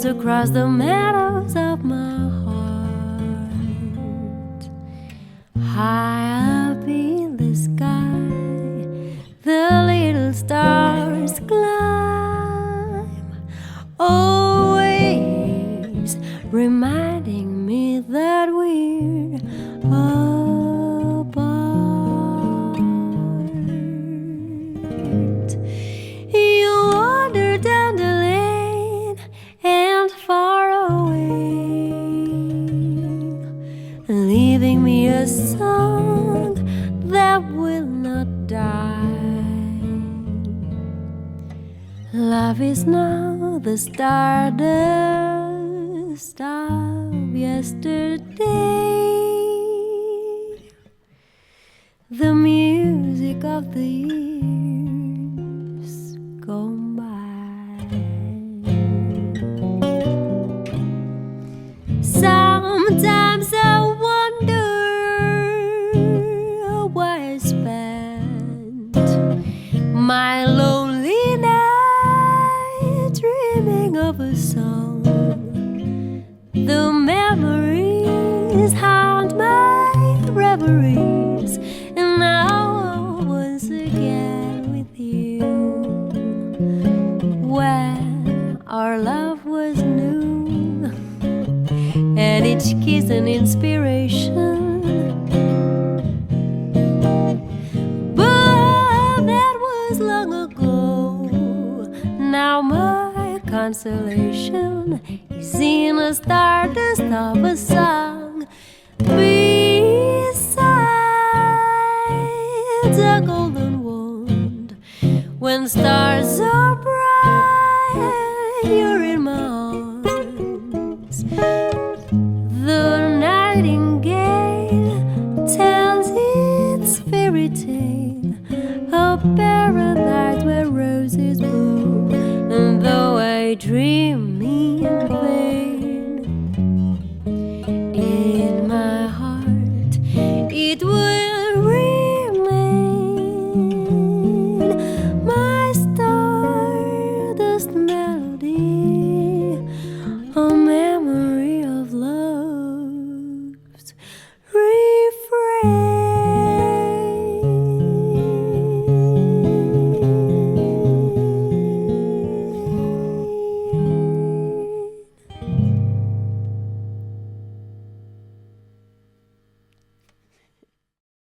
across the meadows of my heart. High up in the sky, the little stars climb, always reminding me that we're apart. You wander down the lane and far away, leaving me a song that will not die. Love is now the stardust of yesterday, the music of the years gone by. Sometimes I wonder why I spent my lonely night dreaming of a song. The memories haunt my reveries, and now once again with you, when our love was new, and each kiss an inspiration. But that was long ago. Now my consolation is in a stardust of a song beside a golden wand. When stars are bright, you're in my arms. The nightingale